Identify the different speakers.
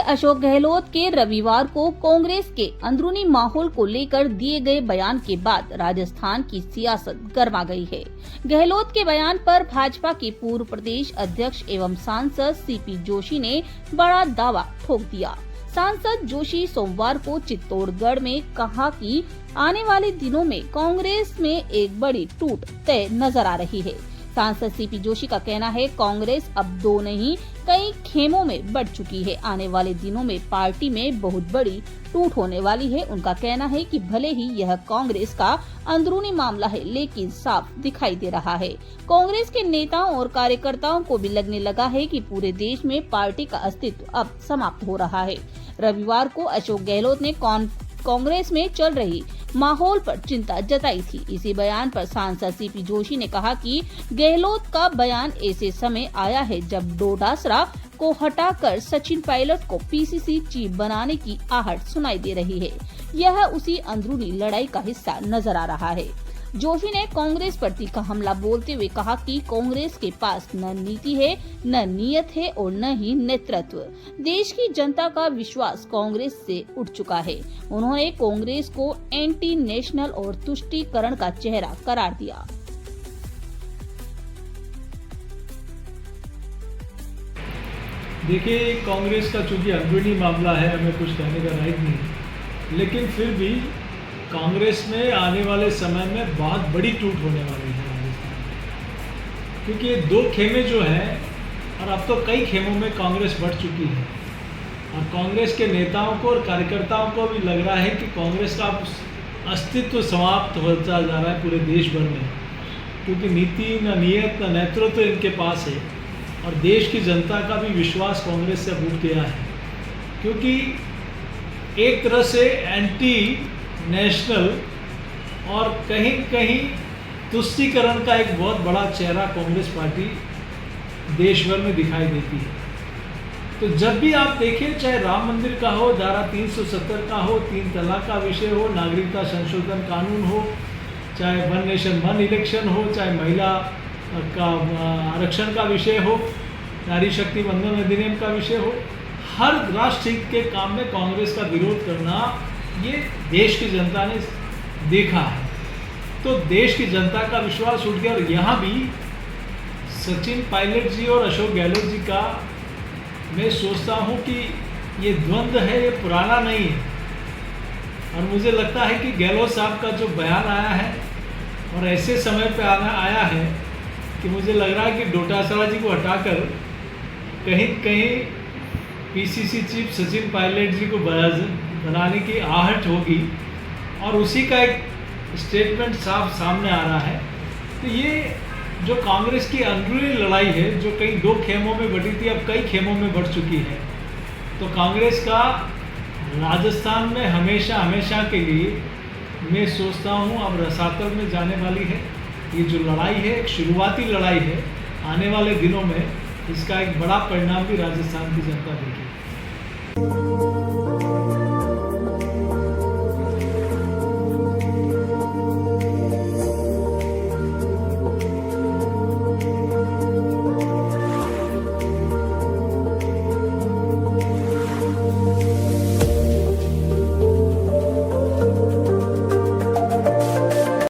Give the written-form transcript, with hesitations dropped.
Speaker 1: अशोक गहलोत के रविवार को कांग्रेस के अंदरूनी माहौल को लेकर दिए गए बयान के बाद राजस्थान की सियासत गर्मा गई है। गहलोत के बयान पर भाजपा के पूर्व प्रदेश अध्यक्ष एवं सांसद सीपी जोशी ने बड़ा दावा ठोक दिया। सांसद जोशी सोमवार को चित्तौड़गढ़ में कहा कि आने वाले दिनों में कांग्रेस में एक बड़ी टूट तय नजर आ रही है। सांसद सीपी जोशी का कहना है, कांग्रेस अब दो नहीं कई खेमों में बढ़ चुकी है। आने वाले दिनों में पार्टी में बहुत बड़ी टूट होने वाली है। उनका कहना है कि भले ही यह कांग्रेस का अंदरूनी मामला है, लेकिन साफ दिखाई दे रहा है। कांग्रेस के नेताओं और कार्यकर्ताओं को भी लगने लगा है कि पूरे देश में पार्टी का अस्तित्व अब समाप्त हो रहा है। रविवार को अशोक गहलोत ने कांग्रेस में चल रही माहौल पर चिंता जताई थी। इसी बयान पर सांसद सीपी जोशी ने कहा कि गहलोत का बयान ऐसे समय आया है जब डोटासरा को हटाकर सचिन पायलट को पीसीसी चीफ बनाने की आहट सुनाई दे रही है। यह उसी अंदरूनी लड़ाई का हिस्सा नजर आ रहा है। जोशी ने कांग्रेस पर तीखा हमला बोलते हुए कहा कि कांग्रेस के पास न नीति है, न नीयत है और न ही नेतृत्व। देश की जनता का विश्वास कांग्रेस से उठ चुका है। उन्होंने कांग्रेस को एंटी नेशनल और तुष्टीकरण का चेहरा करार दिया।
Speaker 2: देखिए, कांग्रेस का चूंकि अंदरूनी मामला है, हमें कुछ कहने का राइट नहीं, लेकिन फिर भी कांग्रेस में आने वाले समय में बहुत बड़ी टूट होने वाली है राजस्थान में, क्योंकि ये दो खेमे जो हैं, और अब तो कई खेमों में कांग्रेस बढ़ चुकी है। और कांग्रेस के नेताओं को और कार्यकर्ताओं को भी लग रहा है कि कांग्रेस का अस्तित्व समाप्त होता जा रहा है पूरे देश भर में, क्योंकि नीति न नीयत न नेतृत्व इनके पास है। और देश की जनता का भी विश्वास कांग्रेस से उठ गया है, क्योंकि एक तरह से एंटी नेशनल और कहीं कहीं तुष्टीकरण का एक बहुत बड़ा चेहरा कांग्रेस पार्टी देश भर में दिखाई देती है। तो जब भी आप देखें, चाहे राम मंदिर का हो, धारा 370 का हो, 3 तलाक का विषय हो, नागरिकता संशोधन कानून हो, चाहे वन नेशन वन इलेक्शन हो, चाहे महिला का आरक्षण का विषय हो, नारी शक्ति वंदन अधिनियम का विषय हो, हर राष्ट्र हित के काम में कांग्रेस का विरोध करना ये देश की जनता ने देखा है। तो देश की जनता का विश्वास उठ गया। और यहाँ भी सचिन पायलट जी और अशोक गहलोत जी का मैं सोचता हूँ कि ये द्वंद्व है, ये पुराना नहीं है। और मुझे लगता है कि गहलोत साहब का जो बयान आया है और ऐसे समय पे आया है कि मुझे लग रहा है कि डोटासरा जी को हटाकर कहीं कहीं पीसीसी चीफ सचिन पायलट जी को बनाने की आहट होगी, और उसी का एक स्टेटमेंट साफ सामने आ रहा है। तो ये जो कांग्रेस की अंदरूनी लड़ाई है, जो कई दो खेमों में बढ़ी थी, अब कई खेमों में बढ़ चुकी है। तो कांग्रेस का राजस्थान में हमेशा के लिए मैं सोचता हूँ अब रसातल में जाने वाली है। ये जो लड़ाई है एक शुरुआती लड़ाई है, आने वाले दिनों में इसका एक बड़ा परिणाम भी राजस्थान की जनता देखेगी।